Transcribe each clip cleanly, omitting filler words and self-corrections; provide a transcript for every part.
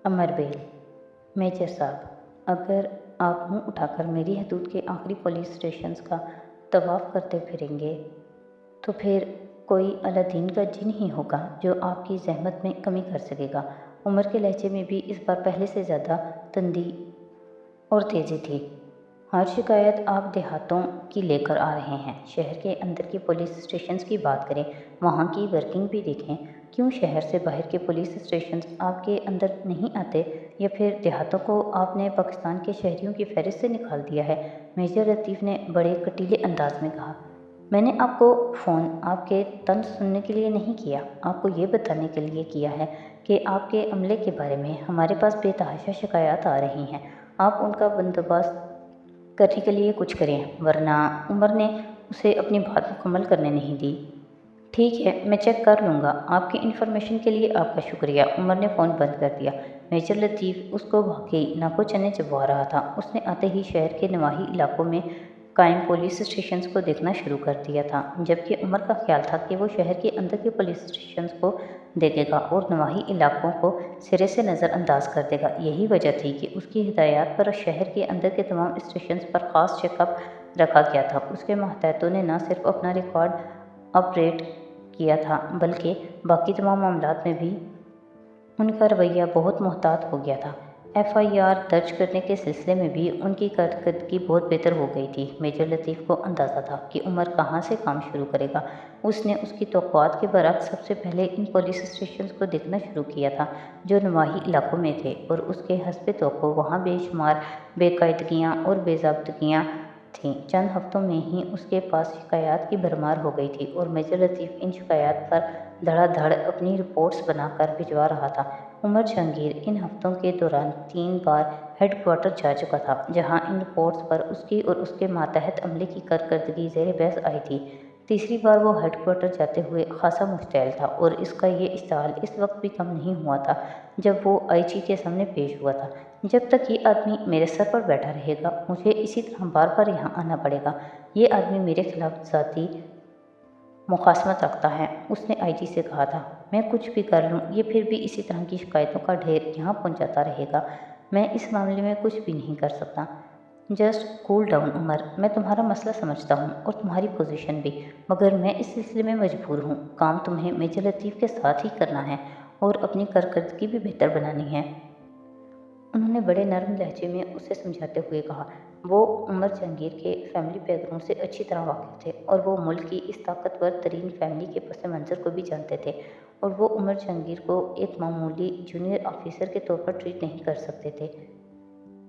अमर bell. Major साहब, अगर आप मुंह उठाकर मेरी हदूद के आखिरी पुलिस स्टेशंस का तवाफ करते फिरेंगे तो फिर कोई अलादीन का जिन ही होगा जो आपकी जहमत में कमी कर सकेगा। उमर के लहजे में भी इस बार पहले से ज़्यादा तंदी और तेज़ी थी। हर शिकायत आप देहातों की लेकर आ रहे हैं। शहर के अंदर के पुलिस स्टेशंस की बात करें, वहाँ की वर्किंग भी देखें। क्यों शहर से बाहर के पुलिस स्टेशंस आपके अंदर नहीं आते, या फिर देहातों को आपने पाकिस्तान के शहरियों की फहरिस्त से निकाल दिया है? मेजर लतीफ़ ने बड़े कटीले अंदाज में कहा। मैंने आपको फ़ोन आपके तंज सुनने के लिए नहीं किया, आपको ये बताने के लिए किया है कि आपके अमले के बारे में हमारे पास बेतहाशा शिकायत आ रही हैं। आप उनका बंदोबस्त करने के लिए कुछ करें, वरना उमर ने उसे अपनी बात मुकम्मल करने नहीं दी। ठीक है, मैं चेक कर लूँगा। आपकी इन्फॉर्मेशन के लिए आपका शुक्रिया। उमर ने फ़ोन बंद कर दिया। मेजर लतीफ़ उसको वाकई नाको चने चबवा रहा था। उसने आते ही शहर के नवाही इलाकों में कायम पुलिस स्टेशंस को देखना शुरू कर दिया था, जबकि उमर का ख्याल था कि वो शहर के अंदर के पुलिस स्टेशंस को देखेगा और नवाही इलाकों को सिरे से नज़रअंदाज कर देगा। यही वजह थी कि उसकी हिदायत पर शहर के अंदर के तमाम स्टेशंस पर ख़ास चेकअप रखा गया था। उसके मातहतों ने न सिर्फ अपना रिकॉर्ड अपडेट किया था, बल्कि बाकी तमाम मामलात में भी उनका रवैया बहुत मोहतात हो गया था। FIR दर्ज करने के सिलसिले में भी उनकी कारकर्दगी बहुत बेहतर हो गई थी। मेजर लतीफ़ को अंदाज़ा था कि उमर कहाँ से काम शुरू करेगा। उसने उसकी तौक़ुआत के बरअक्स सबसे पहले इन पुलिस स्टेशंस को देखना शुरू किया था जो नवाही इलाकों में थे, और उसके हस्ब तौक़्क़ो वहाँ बेशुमार बेकायदगियाँ और बेज़ाब्तगियाँ थीं। चंद हफ्तों में ही उसके पास शिकायत की भरमार हो गई थी, और मेजर लतीफ़ इन शिकायत पर धड़ाधड़ अपनी रिपोर्ट्स बनाकर भिजवा रहा था। उमर जहांगीर इन हफ्तों के दौरान 3 बार हेडक्वार्टर जा चुका था, जहां इन रिपोर्ट्स पर उसकी और उसके मातहत अमले की कारकर्दगी ज़ेर बहस आई थी। तीसरी बार वो हेडक्वार्टर जाते हुए खासा मुश्तैल था, और इसका ये इश्ताल इस वक्त भी कम नहीं हुआ था जब वो IG के सामने पेश हुआ था। जब तक ये आदमी मेरे सर पर बैठा रहेगा, मुझे इसी तरह बार बार यहाँ आना पड़ेगा। ये आदमी मेरे खिलाफ ज़ाती मुखासमत रखता है, उसने IG से कहा था। मैं कुछ भी कर लूँ, ये फिर भी इसी तरह की शिकायतों का ढेर यहाँ पहुँचाता रहेगा। मैं इस मामले में कुछ भी नहीं कर सकता। जस्ट कूल डाउन उमर, मैं तुम्हारा मसला समझता हूँ और तुम्हारी पोजीशन भी, मगर मैं इस सिलसिले में मजबूर हूँ। काम तुम्हें मेजर लतीफ़ के साथ ही करना है और अपनी कारकर्दगी भी बेहतर बनानी है, उन्होंने बड़े नरम लहजे में उसे समझाते हुए कहा। वो उमर जहांगीर के फैमिली बैकग्राउंड से अच्छी तरह वाकिफ थे, और वो मुल्क की इस ताकतवर तरीन फैमिली के पस मंज़र को भी जानते थे, और वो उमर जहांगीर को एक मामूली जूनियर ऑफिसर के तौर पर ट्रीट नहीं कर सकते थे।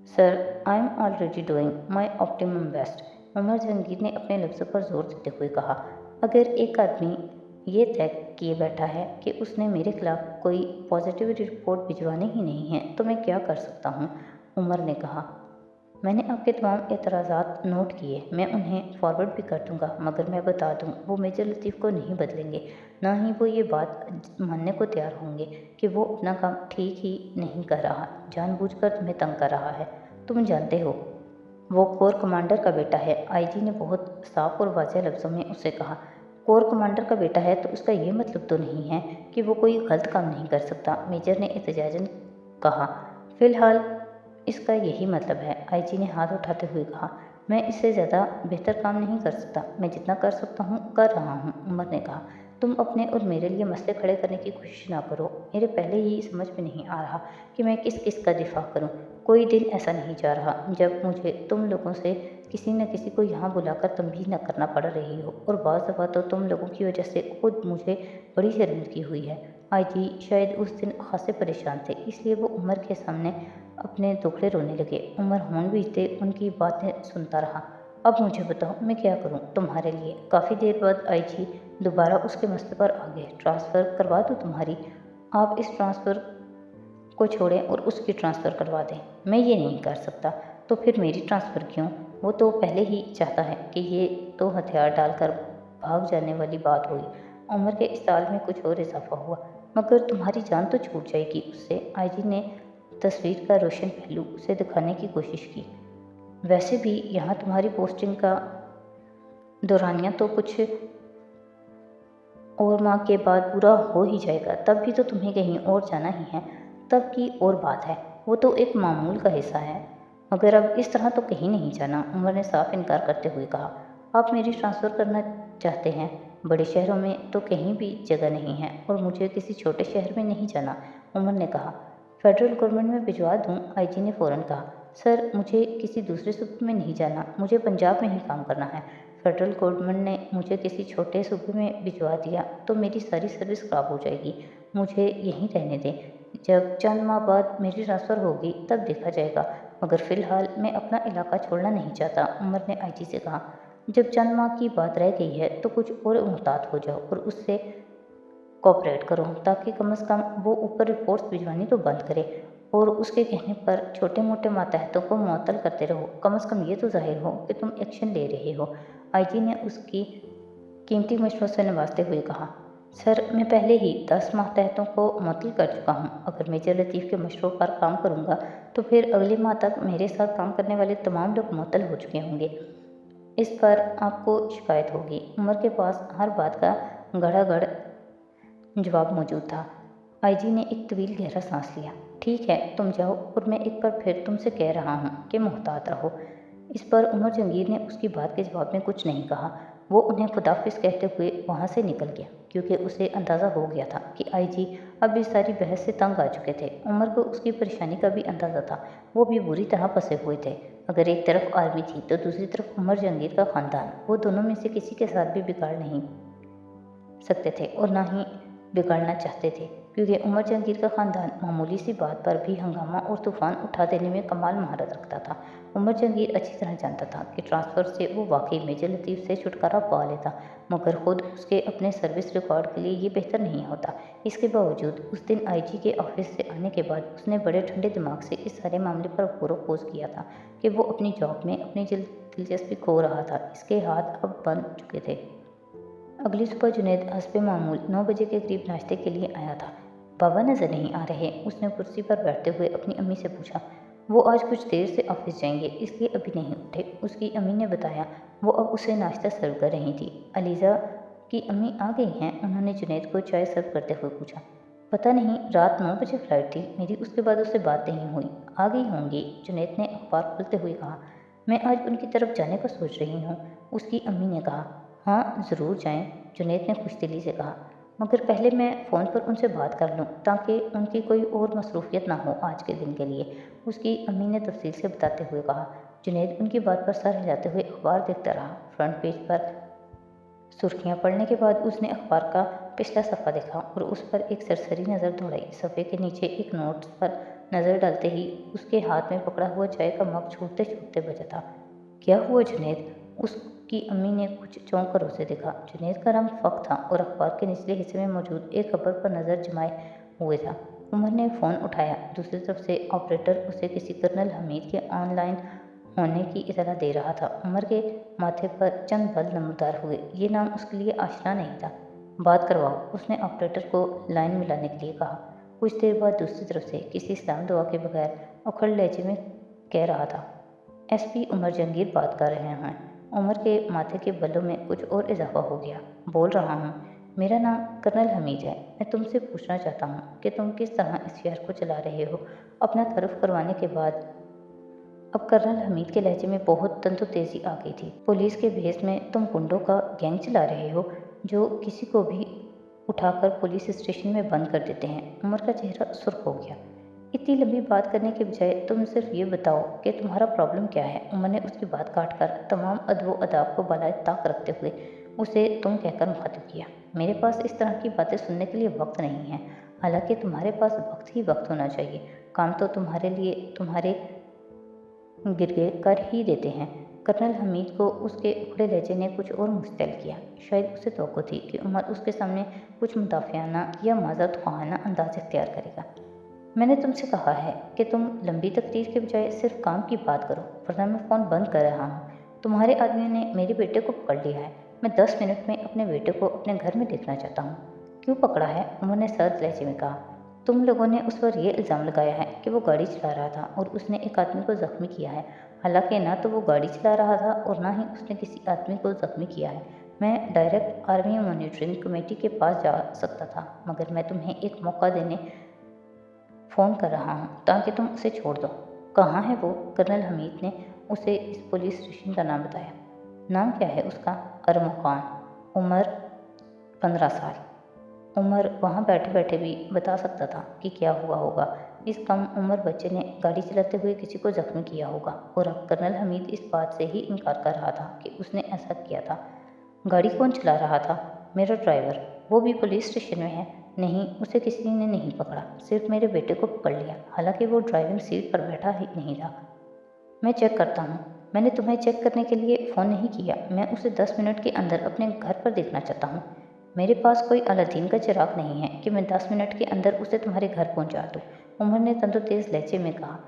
Sir, I am already doing my optimum best, Umar Jahangir ने अपने लफ्ज़ों पर जोर देते हुए कहा। अगर एक आदमी ये तय किए बैठा है कि उसने मेरे खिलाफ कोई पॉजिटिव रिपोर्ट भिजवानी ही नहीं है, तो मैं क्या कर सकता हूँ? उमर ने कहा। मैंने आपके तमाम एतराज़ात नोट किए, मैं उन्हें फॉरवर्ड भी कर दूंगा, मगर मैं बता दूं, वो मेजर लतीफ़ को नहीं बदलेंगे। ना ही वो ये बात मानने को तैयार होंगे कि वो अपना काम ठीक ही नहीं कर रहा, जानबूझकर तुम्हें तंग कर रहा है। तुम जानते हो, वो कोर कमांडर का बेटा है। IG ने बहुत साफ और वाज़ेह लफ्ज़ों में उससे कहा। कोर कमांडर का बेटा है तो उसका ये मतलब तो नहीं है कि वो कोई गलत काम नहीं कर सकता, मेजर ने एहतजाजन कहा। फ़िलहाल इसका यही मतलब है, IG ने हाथ उठाते हुए कहा। मैं इससे ज़्यादा बेहतर काम नहीं कर सकता, मैं जितना कर सकता हूँ कर रहा हूँ, उमर ने कहा। तुम अपने और मेरे लिए मसले खड़े करने की कोशिश ना करो। मेरे पहले ही समझ में नहीं आ रहा कि मैं किस किस का दिफा करूँ। कोई दिन ऐसा नहीं जा रहा जब मुझे तुम लोगों से किसी न किसी को यहाँ बुलाकर तंबीह न करना पड़ रही हो, और बाज़ दफ़ा तो तुम लोगों की वजह से खुद मुझे बड़ी शर्मिंदगी हुई है। IG शायद उस दिन खासे परेशान थे, इसलिए वो उमर के सामने अपने दुखड़े रोने लगे। उमर होन बीते उनकी बातें सुनता रहा। अब मुझे बताओ, मैं क्या करूं तुम्हारे लिए? काफ़ी देर बाद IG दोबारा उसके मसले पर आ गए। ट्रांसफ़र करवा दूं तुम्हारी? आप इस ट्रांसफ़र को छोड़ें और उसकी ट्रांसफ़र करवा दें। मैं ये नहीं कर सकता। तो फिर मेरी ट्रांसफ़र क्यों? वो तो पहले ही चाहता है कि ये तो हथियार डालकर भाग जाने वाली बात हुई। उमर के इस साल में कुछ और इजाफा हुआ। मगर तुम्हारी जान तो छूट जाएगी उससे। IG ने तस्वीर का रोशन पहलू उसे दिखाने की कोशिश की। वैसे भी यहाँ तुम्हारी पोस्टिंग का दौरानिया तो कुछ और माह के बाद पूरा हो ही जाएगा, तब भी तो तुम्हें कहीं और जाना ही है। तब की और बात है, वो तो एक मामूल का हिस्सा है, मगर अब इस तरह तो कहीं नहीं जाना, उमर ने साफ इनकार करते हुए कहा। आप मेरी ट्रांसफ़र करना चाहते हैं? बड़े शहरों में तो कहीं भी जगह नहीं है और मुझे किसी छोटे शहर में नहीं जाना, उमर ने कहा। फेडरल गवर्नमेंट में भिजवा दूँ? आईजी ने फ़ौरन कहा। सर, मुझे किसी दूसरे सूबे में नहीं जाना, मुझे पंजाब में ही काम करना है। फेडरल गवर्नमेंट ने मुझे किसी छोटे सूबे में भिजवा दिया तो मेरी सारी सर्विस ख़राब हो जाएगी, मुझे यहीं रहने दें। जब चंद माह बाद मेरी ट्रांसफ़र होगी तब देखा जाएगा, मगर फ़िलहाल मैं अपना इलाका छोड़ना नहीं चाहता, उमर ने आईजी से कहा। जब चंद माह की बात रह गई है तो कुछ और मुहतात हो जाओ और उससे कोऑपरेट करो, ताकि कम से कम वो ऊपर रिपोर्ट्स भिजवानी तो बंद करे और उसके कहने पर छोटे मोटे मातहतों को मुअत्तल करते रहो। कम से कम ये तो ज़ाहिर हो कि तुम एक्शन ले रहे हो, आईजी ने उसकी कीमती मशवरों से नवाजते हुए कहा। सर, मैं पहले ही 10 मातहतों को मुअत्तल कर चुका हूँ। अगर मेजर लतीफ़ के मशवरों पर काम करूँगा तो फिर अगले माह तक मेरे साथ काम करने वाले तमाम लोग मुअत्तल हो चुके होंगे। इस पर आपको शिकायत होगी। उमर के पास हर बात का गड़ागड़ जवाब मौजूद था। आईजी ने एक तवील गहरा सांस लिया। ठीक है, तुम जाओ और मैं एक बार फिर तुमसे कह रहा हूँ कि मुहतात रहो। इस पर उमर जंगीर ने उसकी बात के जवाब में कुछ नहीं कहा। वो उन्हें खुदाफिज कहते हुए वहाँ से निकल गया, क्योंकि उसे अंदाज़ा हो गया था कि आईजी अब इस सारी बहस से तंग आ चुके थे। उमर को उसकी परेशानी का भी अंदाज़ा था। वो भी बुरी तरह फंसे हुए थे। अगर एक तरफ आर्मी थी तो दूसरी तरफ उमर जंगीर का ख़ानदान। वो दोनों में से किसी के साथ भी बिगाड़ नहीं सकते थे और ना ही बिगाड़ना चाहते थे, क्योंकि उमर जहांगीर का ख़ानदान मामूली सी बात पर भी हंगामा और तूफ़ान उठा देने में कमाल महारत रखता था। उमर जहांगीर अच्छी तरह जानता था कि ट्रांसफ़र से वो वाकई मेजर लतीफ़ से छुटकारा पा लेता, मगर खुद उसके अपने सर्विस रिकॉर्ड के लिए ये बेहतर नहीं होता। इसके बावजूद उस दिन आईजी के ऑफिस से आने के बाद उसने बड़े ठंडे दिमाग से इस सारे मामले पर गौर व खोज किया था कि वो अपनी जॉब में अपनी दिलचस्पी खो रहा था। इसके हाथ अब बन चुके थे। अगली सुबह जुनैद हस्बे मामूल 9 बजे के करीब नाश्ते के लिए आया था। बाबा नज़र नहीं आ रहे, उसने कुर्सी पर बैठते हुए अपनी अम्मी से पूछा। वो आज कुछ देर से ऑफिस जाएंगे, इसलिए अभी नहीं उठे, उसकी अम्मी ने बताया। वो अब उसे नाश्ता सर्व कर रही थी। अलीज़ा की अम्मी आ गई हैं? उन्होंने जुनैद को चाय सर्व करते हुए पूछा। पता नहीं, रात 9 बजे फ्लाइट थी मेरी, उसके बाद उससे बात नहीं हुई। आ गई होंगी, जुनैद ने अखबार खोलते हुए कहा। मैं आज उनकी तरफ जाने का सोच रही हूँ, उसकी अम्मी ने कहा। हाँ, ज़रूर जाएं, जुनैद ने खुशदिली से कहा, मगर पहले मैं फ़ोन पर उनसे बात कर लूँ, ताकि उनकी कोई और मसरूफियत ना हो आज के दिन के लिए, उसकी अम्मी ने तफसील से बताते हुए कहा। जुनैद उनकी बात पर सर हिलाते हुए अखबार देखता रहा। फ्रंट पेज पर सुर्खियाँ पढ़ने के बाद उसने अखबार का पिछला सफ़ा देखा और उस पर एक सरसरी नज़र दौड़ाई। सफ़े के नीचे एक नोट पर नज़र डालते ही उसके हाथ में पकड़ा हुआ चाय का मग छूटते छूटते बचा था। क्या हुआ जुनैद? उसकी अम्मी ने कुछ चौंक कर उसे देखा। जुनैद का रंग फक था और अखबार के निचले हिस्से में मौजूद एक खबर पर नज़र जमाए हुए था। उमर ने फ़ोन उठाया। दूसरी तरफ से ऑपरेटर उसे किसी कर्नल हमीद के ऑनलाइन होने की इतला दे रहा था। उमर के माथे पर चंद बल नमदार हुए। ये नाम उसके लिए आशना नहीं था। बात करवाओ, उसने ऑपरेटर को लाइन मिलाने के लिए कहा। कुछ देर बाद दूसरी तरफ से किसी सलाम दुआ के बगैर उखड़ लहजे में कह रहा था। एसपी उमर जहांगीर बात कर रहे हैं। उमर के माथे के बलों में कुछ और इजाफा हो गया। बोल रहा हूँ, मेरा नाम कर्नल हमीद है। मैं तुमसे पूछना चाहता हूँ कि तुम किस तरह इस शहर को चला रहे हो। अपना तारुफ करवाने के बाद अब कर्नल हमीद के लहजे में बहुत तंतु तेजी आ गई थी। पुलिस के भेस में तुम गुंडों का गैंग चला रहे हो, जो किसी को भी उठाकर पुलिस स्टेशन में बंद कर देते हैं। उमर का चेहरा सुर्ख हो गया। इतनी लंबी बात करने के बजाय तुम सिर्फ ये बताओ कि तुम्हारा प्रॉब्लम क्या है। उमर ने उसकी बात काट कर तमाम अदब अदाब को बालाए ताक रखते हुए उसे तुम कहकर मुखातिब किया। मेरे पास इस तरह की बातें सुनने के लिए वक्त नहीं है। हालांकि तुम्हारे पास वक्त ही वक्त होना चाहिए। काम तो तुम्हारे लिए तुम्हारे गिरगे कर ही देते हैं। कर्नल हमीद को उसके उखड़े लहजे ने कुछ और मुश्तिल किया। शायद उसे तवक्को थी कि उमर उसके सामने कुछ मुदाफ़ियाना या माज़रत ख़्वाहाना अंदाज़ इख्तियार करेगा। मैंने तुमसे कहा है कि तुम लंबी तकरीर के बजाय सिर्फ काम की बात करो, वरना मैं फ़ोन बंद कर रहा हूँ। तुम्हारे आदमियों ने मेरे बेटे को पकड़ लिया है। मैं 10 मिनट में अपने बेटे को अपने घर में देखना चाहता हूँ। क्यों पकड़ा है? उन्होंने सर्द लहजे में कहा। तुम लोगों ने उस पर यह इल्ज़ाम लगाया है कि वो गाड़ी चला रहा था और उसने एक आदमी को ज़ख्मी किया है। हालांकि ना तो वो गाड़ी चला रहा था और ना ही उसने किसी आदमी को ज़ख्मी किया है। मैं डायरेक्ट आर्मी मॉनिटरिंग कमेटी के पास जा सकता था, मगर मैं तुम्हें एक मौका देने फ़ोन कर रहा हूँ ताकि तुम उसे छोड़ दो। कहाँ है वो? कर्नल हमीद ने उसे इस पुलिस स्टेशन का नाम बताया। नाम क्या है उसका? अरमुखान। उम्र 15 साल। उमर वहाँ बैठे बैठे भी बता सकता था कि क्या हुआ होगा। इस कम उम्र बच्चे ने गाड़ी चलाते हुए किसी को जख्मी किया होगा और अब कर्नल हमीद इस बात से ही इनकार कर रहा था कि उसने ऐसा किया था। गाड़ी कौन चला रहा था? मेरा ड्राइवर। वो भी पुलिस स्टेशन में है? नहीं, उसे किसी ने नहीं पकड़ा, सिर्फ मेरे बेटे को पकड़ लिया, हालांकि वो ड्राइविंग सीट पर बैठा ही नहीं था। मैं चेक करता हूँ। मैंने तुम्हें चेक करने के लिए फ़ोन नहीं किया, मैं उसे 10 मिनट के अंदर अपने घर पर देखना चाहता हूँ। मेरे पास कोई अलादीन का चिराग नहीं है कि मैं 10 मिनट के अंदर उसे तुम्हारे घर पहुँचा दूँ, उमर ने तंदुरुस्त लहजे में कहा।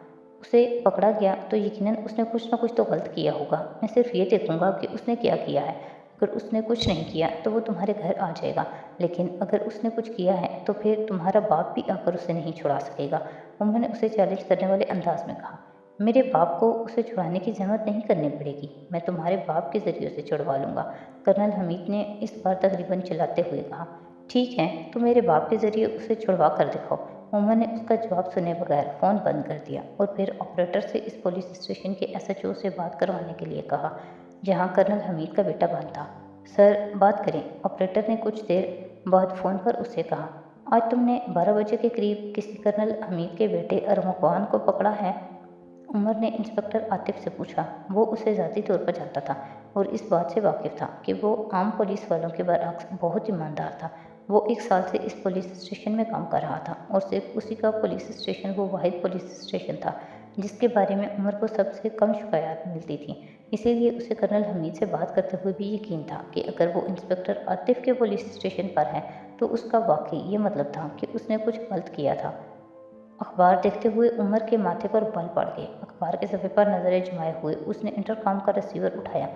उसे पकड़ा गया तो यकीनन उसने कुछ न कुछ तो गलत किया होगा। मैं सिर्फ ये देखूंगा कि उसने क्या किया है। अगर उसने कुछ नहीं किया तो वो तुम्हारे घर आ जाएगा, लेकिन अगर उसने कुछ किया है तो फिर तुम्हारा बाप भी आकर उसे नहीं छुड़ा सकेगा, उमर ने उसे चैलेंज करने वाले अंदाज में कहा। मेरे बाप को उसे छुड़ाने की जहमत नहीं करनी पड़ेगी, मैं तुम्हारे बाप के ज़रिए उसे छुड़वा लूँगा, कर्नल हमीद ने इस बार तकरीबन चिल्लाते हुए कहा। ठीक है, तो मेरे बाप के ज़रिए उसे छुड़वा कर दिखाओ। उमर ने उसका जवाब सुने बगैर फ़ोन बंद कर दिया और फिर ऑपरेटर से इस पुलिस स्टेशन के एसएचओ से बात करवाने के लिए कहा, जहाँ कर्नल हमीद का बेटा बंद था। सर, बात करें, ऑपरेटर ने कुछ देर बाद फ़ोन पर उससे कहा। आज तुमने 12 बजे के करीब किसी कर्नल हमीद के बेटे अरमुखान को पकड़ा है? उमर ने इंस्पेक्टर आतिफ से पूछा। वो उसे ज़ाती तौर पर जानता था और इस बात से वाकिफ था कि वो आम पुलिस वालों के बरअक्स बहुत ईमानदार था। वो 1 साल से इस पुलिस स्टेशन में काम कर रहा था और सिर्फ उसी का पुलिस स्टेशन वो वाहिद पुलिस स्टेशन था जिसके बारे में उमर को सबसे कम शिकायत मिलती थी। इसीलिए उसे कर्नल हमीद से बात करते हुए भी यकीन था कि अगर वो इंस्पेक्टर आतिफ के पुलिस स्टेशन पर है तो उसका वाकई ये मतलब था कि उसने कुछ गलत किया था। अखबार देखते हुए उमर के माथे पर बल पड़ गए। अखबार के सफ़े पर नज़रें जमाए हुए उसने इंटरकॉम का रिसीवर उठाया।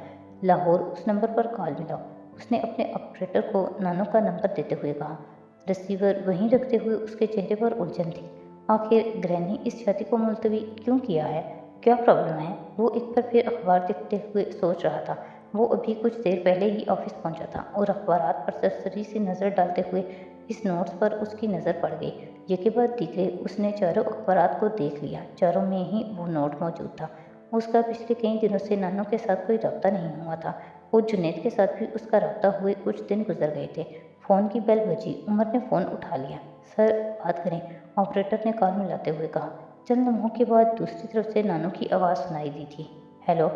लाहौर, उस नंबर पर कॉल मिला। उसने अपने ऑपरेटर को नानो का नंबर देते हुए कहा। रिसीवर वहीं रखते हुए उसके चेहरे पर उलझन थी। आखिर ग्रैनी इस शादी को मुलतवी क्यों किया है? क्या प्रॉब्लम है? वो एक बार फिर अखबार देखते हुए सोच रहा था। वो अभी कुछ देर पहले ही ऑफिस पहुंचा था और अखबारात पर सरसरी सी नज़र डालते हुए इस नोट्स पर उसकी नज़र पड़ गई। ये के बाद तीसरे उसने चारों अखबारात को देख लिया। चारों में ही वो नोट मौजूद था। उसका पिछले कई दिनों से नानो के साथ कोई रब्ता नहीं हुआ था और जुनैद के साथ भी उसका रब्ता हुए कुछ दिन गुजर गए थे। फ़ोन की बेल बजी। उमर ने फ़ोन उठा लिया। सर, बात करें, ऑपरेटर ने कॉल मिलाते हुए कहा। चंद लम्हों के बाद दूसरी तरफ से नानो की आवाज़ सुनाई दी थी। हेलो।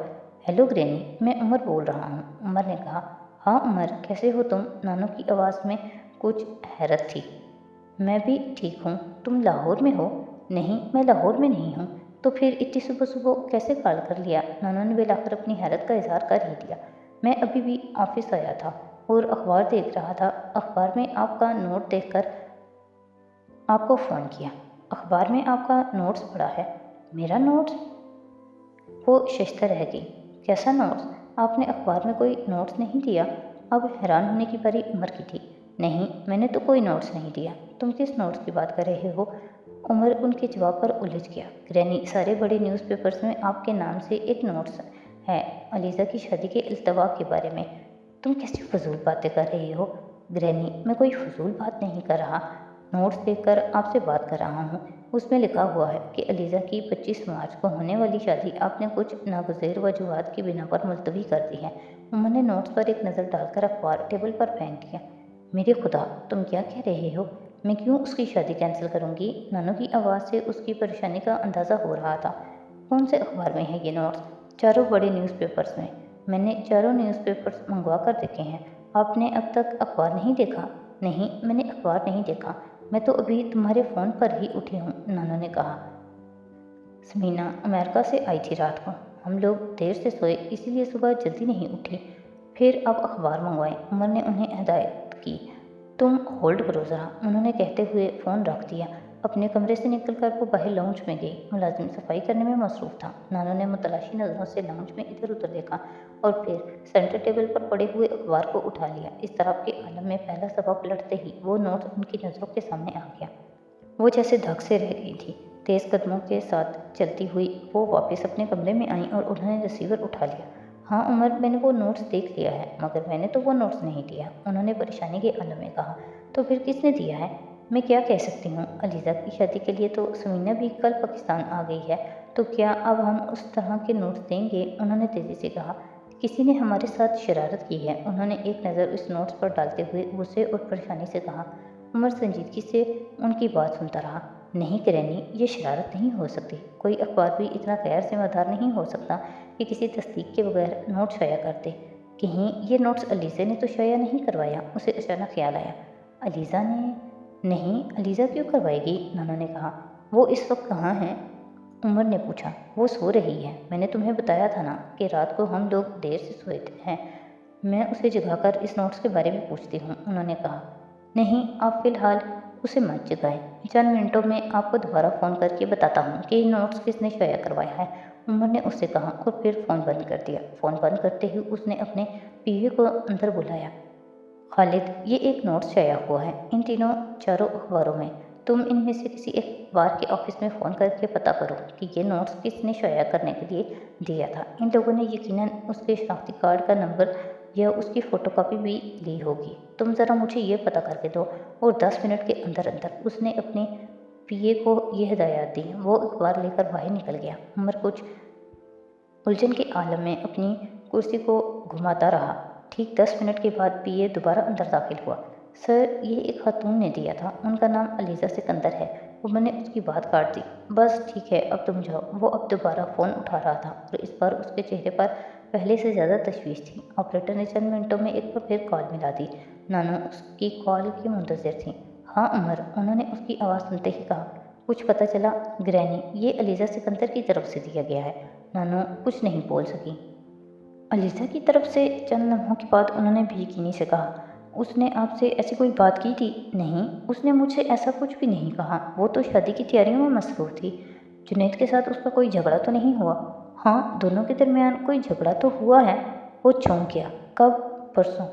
हेलो ग्रैनी, मैं उमर बोल रहा हूँ, उमर ने कहा। हाँ उमर, कैसे हो तुम? नानो की आवाज़ में कुछ हैरत थी। मैं भी ठीक हूँ। तुम लाहौर में हो? नहीं, मैं लाहौर में नहीं हूँ। तो फिर इतनी सुबह सुबह कैसे कॉल कर लिया? नानो ने बिलाकर अपनी हैरत का इजहार कर ही दिया। मैं अभी भी ऑफिस आया था और अखबार देख रहा था। अखबार में आपका नोट देखकर आपको फ़ोन किया। अखबार में आपका नोट्स पड़ा है। मेरा नोट्स? वो शशतर रह गई। कैसा नोट्स? आपने अखबार में कोई नोट्स नहीं दिया? अब हैरान होने की बारी उमर की थी। नहीं, मैंने तो कोई नोट्स नहीं दिया। तुम किस नोट्स की बात कर रहे हो? उमर उनके जवाब पर उलझ गया। ग्रैनी, सारे बड़े न्यूज़पेपर्स में आपके नाम से एक नोट्स है, अलीज़ा की शादी के इल्तवा के बारे में। तुम कैसी फजूल बातें कर रही हो? ग्रैनी, मैं कोई फजूल बात नहीं कर रहा। नोट्स देखकर आपसे बात कर रहा हूँ। उसमें लिखा हुआ है कि अलीज़ा की 25 मार्च को होने वाली शादी आपने कुछ नागुज़ेर वजूहात की बिना पर मुलतवी कर दी है। उन्होंने नोट्स पर एक नज़र डालकर अखबार टेबल पर फेंक दिया। मेरे खुदा, तुम क्या कह रहे हो? मैं क्यों उसकी शादी कैंसिल करूँगी? नानो की आवाज़ से उसकी परेशानी का अंदाज़ा हो रहा था। कौन से अखबार में है ये नोट्स? चारों बड़े न्यूज़पेपर्स में। मैंने चारों न्यूज़पेपर्स मंगवा कर देखे हैं। आपने अब तक अखबार नहीं देखा? नहीं, मैंने अखबार नहीं देखा। मैं तो अभी तुम्हारे फ़ोन पर ही उठी हूँ, नानो ने कहा। समीना अमेरिका से आई थी रात को। हम लोग देर से सोए, इसीलिए सुबह जल्दी नहीं उठी। फिर अब अखबार मंगवाएं, उमर ने उन्हें हिदायत की। तुम होल्ड करो ज़रा, उन्होंने कहते हुए फ़ोन रख दिया। अपने कमरे से निकलकर वो बाहर लाउंज में गई। मुलाजिम सफाई करने में मसरूफ़ था। नानो ने मुतलाशी नज़रों से लाउंज में इधर उधर देखा और फिर सेंटर टेबल पर पड़े हुए अखबार को उठा लिया। इस तरफ के आलम में पहला सफ़ा पलटते ही वो नोट उनकी नज़रों के सामने आ गया। वो जैसे धक से रह गई थी। तेज़ कदमों के साथ चलती हुई वो वापस अपने कमरे में आई और उन्होंने रिसीवर उठा लिया। हाँ उमर, मैंने वो नोट्स देख लिया है, मगर मैंने तो वो नोट्स नहीं दिया, उन्होंने परेशानी के आलम में कहा। तो फिर किसने दिया है? मैं क्या कह सकती हूँ, अलीज़ा की शादी के लिए तो समीना भी कल पाकिस्तान आ गई है, तो क्या अब हम उस तरह के नोट्स देंगे? उन्होंने तेज़ी से कहा। किसी ने हमारे साथ शरारत की है, उन्होंने एक नज़र उस नोट्स पर डालते हुए गुस्से और परेशानी से कहा। उमर संजीदगी से उनकी बात सुनता रहा। नहीं ग्रैनी, ये शरारत नहीं हो सकती। कोई अखबार भी इतना गैर जिम्मेदार नहीं हो सकता कि किसी तस्दीक के बगैर नोट शाया कर दे। कहीं ये नोट्स अलीज़ा ने तो शाया नहीं करवाया? उसे अचानक ख्याल आया। अलीज़ा ने? नहीं, अलीज़ा क्यों करवाएगी? नाना ने कहा। वो इस वक्त कहाँ है? उमर ने पूछा। वो सो रही है। मैंने तुम्हें बताया था ना कि रात को हम लोग देर से सोए हैं। मैं उसे जगाकर इस नोट्स के बारे में पूछती हूँ, उन्होंने कहा। नहीं, आप फिलहाल उसे मत जगाएं। चंद मिनटों में आपको दोबारा फ़ोन करके बताता हूँ कि ये नोट्स किसने शाया करवाया है, उमर ने उससे कहा और फिर फ़ोन बंद कर दिया। फ़ोन बंद करते ही उसने अपने पीए को अंदर बुलाया। खालिद, ये एक नोट शाया हुआ है इन तीनों चारों अखबारों में। तुम इनमें से किसी एक अखबार के ऑफिस में फ़ोन करके पता करो कि ये नोट्स किसने शाया करने के लिए दिया था। इन लोगों ने यकीनन उसके शनाख्ती कार्ड का नंबर या उसकी फ़ोटोकॉपी भी ली होगी। तुम ज़रा मुझे ये पता करके दो। और 10 मिनट के अंदर अंदर उसने अपने पीए को ये हिदायत दी। वो अखबार लेकर बाहर निकल गया। उमर कुछ उलझन के आलम में अपनी कुर्सी को घुमाता रहा। ठीक 10 मिनट के बाद पीए दोबारा अंदर दाखिल हुआ। सर, ये एक खातून ने दिया था, उनका नाम अलीज़ा सिकंदर है। उमर ने उसकी बात काट दी। बस ठीक है, अब तुम जाओ। वो अब दोबारा फ़ोन उठा रहा था और इस बार उसके चेहरे पर पहले से ज़्यादा तशवीश थी। ऑपरेटर ने चंद मिनटों में एक बार फिर कॉल मिला दी। नानू उसकी कॉल की मुंतज़िर थी। हाँ उमर, उन्होंने उसकी आवाज़ सुनते ही कहा। कुछ पता चला? ग्रैनी, ये अलीज़ा सिकंदर की तरफ से दिया गया है। नानू कुछ नहीं बोल सकी। अलीज़ा की तरफ से? चंद लम्हों के बाद उन्होंने बेयकीनी से कहा। उसने आपसे ऐसी कोई बात की थी? नहीं, उसने मुझसे ऐसा कुछ भी नहीं कहा। वो तो शादी की तैयारियों में मसरूफ़ थी। जुनैद के साथ उसका कोई झगड़ा तो नहीं हुआ? हाँ, दोनों के दरमियान कोई झगड़ा तो हुआ है। वो चौंक गया। कब? परसों।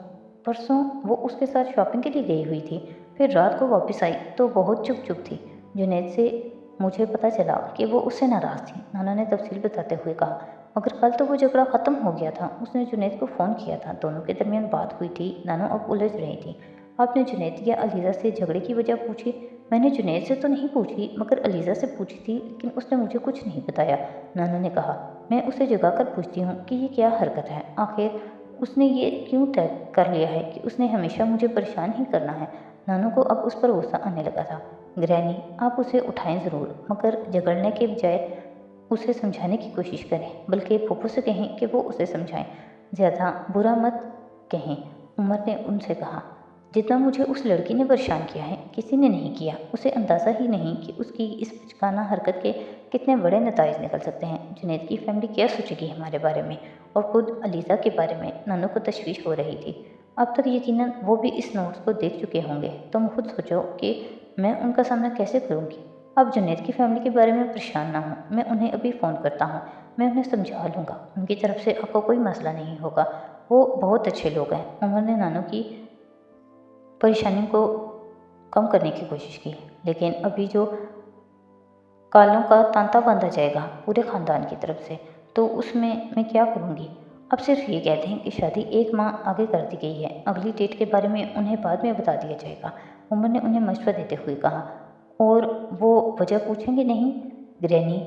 परसों वो उसके साथ शॉपिंग के लिए गई हुई थी, फिर रात को वापस आई तो बहुत चुप चुप थी। जुनैद से मुझे पता चला कि वो उससे नाराज़ थी, नाना ने तफसील बताते हुए कहा। मगर कल तो वो झगड़ा ख़त्म हो गया था। उसने जुनैद को फ़ोन किया था, दोनों के दरमियान बात हुई थी। नानो अब उलझ रही थी। आपने जुनैद या अलीज़ा से झगड़े की वजह पूछी? मैंने जुनैद से तो नहीं पूछी, मगर अलीज़ा से पूछी थी, लेकिन उसने मुझे कुछ नहीं बताया, नाना ने कहा। मैं उसे जगा कर पूछती हूँ कि ये क्या हरकत है। आखिर उसने ये क्यों तय कर लिया है कि उसने हमेशा मुझे परेशान ही करना है। नानू को अब उस पर गुस्सा आने लगा था। ग्रैनी, आप उसे उठाएं ज़रूर, मगर झगड़ने के बजाय उसे समझाने की कोशिश करें, बल्कि फूफू से कहें कि वो उसे समझाएं। ज़्यादा बुरा मत कहें, उमर ने उनसे कहा। जितना मुझे उस लड़की ने परेशान किया है, किसी ने नहीं किया। उसे अंदाज़ा ही नहीं कि उसकी इस बचकाना हरकत के कितने बड़े नताइज निकल सकते हैं। जुनैद की फैमिली क्या सोचेगी हमारे बारे में, और खुद अलीज़ा के बारे में नानू को तशवीश हो रही थी। अब तक यकीनन वो भी इस नोट्स को देख चुके होंगे। तुम खुद सोचो कि मैं उनका सामना कैसे करूँगी। अब जुनैद की फैमिली के बारे में परेशान ना हो, मैं उन्हें अभी फ़ोन करता हूँ। मैं उन्हें समझा लूँगा, उनकी तरफ से आपको कोई मसला नहीं होगा। वो बहुत अच्छे लोग हैं। उमर ने नानू की परेशानी को कम करने की कोशिश की। लेकिन अभी जो कालों का तांता बांधा जाएगा पूरे ख़ानदान की तरफ से, तो उसमें मैं क्या करूँगी। अब सिर्फ ये कहते हैं कि शादी 1 माह आगे कर दी गई है, अगली डेट के बारे में उन्हें बाद में बता दिया जाएगा, उमर ने उन्हें मशवरा देते हुए कहा। और वो वजह पूछेंगे नहीं? ग्रैनी,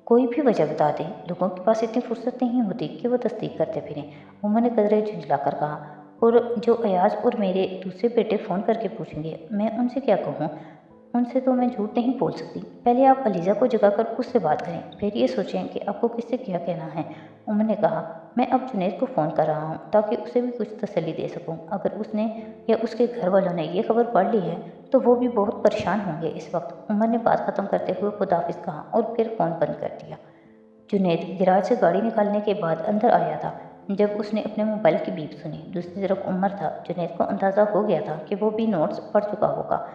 कोई भी वजह बता दें, लोगों के पास इतनी फुर्सत नहीं होती कि वो तस्दीक करते फिरें, उमर ने कदरे झुंझलाकर कहा। और जो अयाज और मेरे दूसरे बेटे फ़ोन करके पूछेंगे, मैं उनसे क्या कहूँ? उनसे तो मैं झूठ नहीं बोल सकती। पहले आप अलीज़ा को जगाकर उससे बात करें, फिर ये सोचें कि आपको किससे क्या कहना है, उमर ने कहा। मैं अब जुनैद को फ़ोन कर रहा हूँ ताकि उसे भी कुछ तसल्ली दे सकूँ। अगर उसने या उसके घर वालों ने ये खबर पढ़ ली है तो वो भी बहुत परेशान होंगे इस वक्त, उमर ने बात ख़त्म करते हुए खुदाफिज कहा और फिर फ़ोन बंद कर दिया। जुनैद गैराज से गाड़ी निकालने के बाद अंदर आया था। जब उसने अपने मोबाइल की बीप सुनी, दूसरी तरफ उमर था। जुनैद को अंदाज़ा हो गया था कि वो भी नोट्स पढ़ चुका होगा।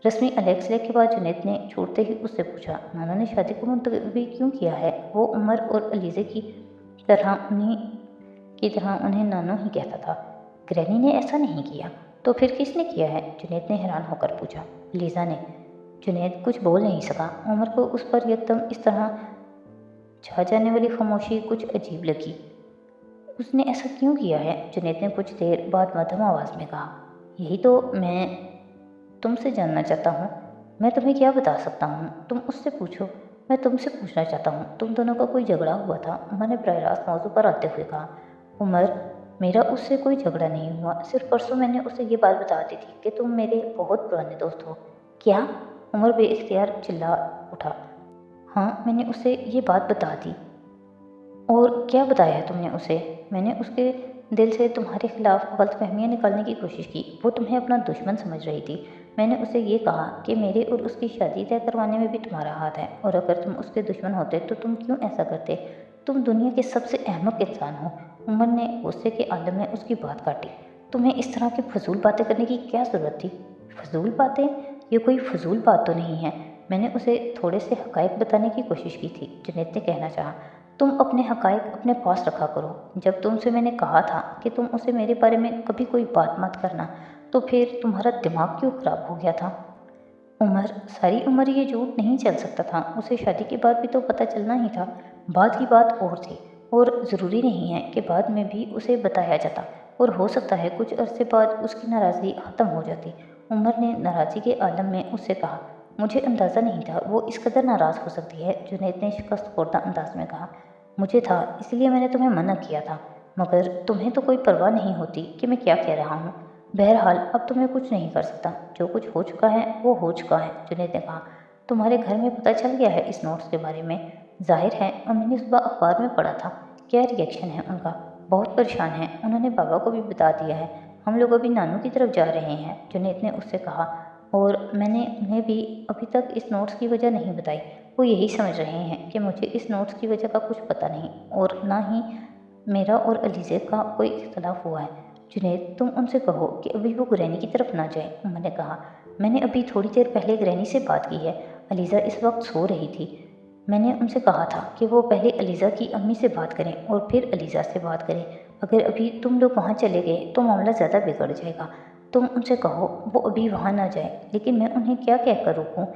रस्मी अलेक्सिया के बाद जुनैद ने छूटते ही उससे पूछा, नाना ने शादी को मुलतवी क्यों किया है? वो उमर और अलीज़े की तरह उन्हें नानो ही कहता था। ग्रैनी ने ऐसा नहीं किया। तो फिर किसने किया है? जुनैद ने हैरान होकर पूछा। अलीज़ा ने। जुनैद कुछ बोल नहीं सका। उमर को उस पर एकदम इस तरह छा जाने वाली खामोशी कुछ अजीब लगी। उसने ऐसा क्यों किया है? जुनैद ने कुछ देर बाद मध्यम आवाज़ में कहा। यही तो मैं तुम से जानना चाहता हूँ। मैं तुम्हें क्या बता सकता हूँ, तुम उससे पूछो। मैं तुमसे पूछना चाहता हूँ, तुम दोनों का कोई झगड़ा हुआ था? उमर ने बरह रास्त मौजू पर आते हुए कहा। उमर, मेरा उससे कोई झगड़ा नहीं हुआ, सिर्फ परसों मैंने उसे ये बात बता दी थी कि तुम मेरे बहुत पुराने दोस्त हो। क्या? उमर बेइख्तियार चिल्ला उठा। हाँ, मैंने उसे ये बात बता दी। और क्या बताया तुमने उसे? मैंने उसके दिल से तुम्हारे खिलाफ गलतफहमियाँ निकालने की कोशिश की। वो तुम्हें अपना दुश्मन समझ रही थी। मैंने उसे ये कहा कि मेरे और उसकी शादी तय करवाने में भी तुम्हारा हाथ है, और अगर तुम उसके दुश्मन होते तो तुम क्यों ऐसा करते? तुम दुनिया के सबसे अहमक इंसान हो। उमर ने गुस्से के आलम में उसकी बात काटी। तुम्हें इस तरह की फजूल बातें करने की क्या ज़रूरत थी? फजूल बातें? ये कोई फजूल बात तो नहीं है। मैंने उसे थोड़े से हक़ाइक़ बताने की कोशिश की थी, जुनैद ने कहना चाहा। तुम अपने हक़ाइक़ अपने पास रखा करो। जब तुमसे मैंने कहा था कि तुम उसे मेरे बारे में कभी कोई बात मत करना, तो फिर तुम्हारा दिमाग क्यों ख़राब हो गया था? उमर, सारी उम्र ये झूठ नहीं चल सकता था। उसे शादी के बाद भी तो पता चलना ही था। बात की बात और थी, और ज़रूरी नहीं है कि बाद में भी उसे बताया जाता, और हो सकता है कुछ अरसे बाद उसकी नाराज़गी ख़त्म हो जाती। उमर ने नाराज़गी के आलम में उससे कहा। मुझे अंदाज़ा नहीं था वो इस कदर नाराज़ हो सकती है, जुनैद ने शिकस्त खोरदा अंदाज में कहा। मुझे था, इसलिए मैंने तुम्हें मना किया था, मगर तुम्हें तो कोई परवाह नहीं होती कि मैं क्या कह रहा हूँ। बहरहाल अब तो मैं कुछ नहीं कर सकता। जो कुछ हो चुका है वो हो चुका है, जुनैद ने कहा। तुम्हारे घर में पता चल गया है इस नोट्स के बारे में? जाहिर है, अम्मी ने सुबह अखबार में पढ़ा था। क्या रिएक्शन है उनका? बहुत परेशान है, उन्होंने बाबा को भी बता दिया है। हम लोग अभी नानू की तरफ जा रहे हैं, जुनैद ने उससे कहा। और मैंने उन्हें भी अभी तक इस नोट्स की वजह नहीं बताई। वो यही समझ रहे हैं कि मुझे इस नोट्स की वजह का कुछ पता नहीं, और ना ही मेरा और अलीज़े का कोई इख्तलाफ हुआ है। जुनैद, तुम उनसे कहो कि अभी वो ग्रैनी की तरफ ना जाए, उमर ने कहा। मैंने अभी थोड़ी देर पहले ग्रैनी से बात की है। अलीज़ा इस वक्त सो रही थी। मैंने उनसे कहा था कि वो पहले अलीज़ा की अम्मी से बात करें और फिर अलीज़ा से बात करें। अगर अभी तुम लोग वहाँ चले गए तो मामला ज़्यादा बिगड़ जाएगा। तुम उनसे कहो वो अभी वहाँ ना जाए। लेकिन मैं उन्हें क्या कह कर रोकूँ?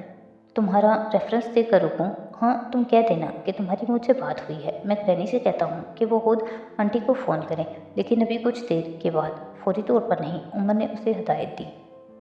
तुम्हारा रेफरेंस देकर रुकूँ? हाँ, तुम कह देना कि तुम्हारी मुझसे बात हुई है। मैं ग्रैनी से कहता हूँ कि वो खुद आंटी को फ़ोन करें, लेकिन अभी कुछ देर के बाद, फौरी तौर पर नहीं, उमर ने उसे हिदायत दी।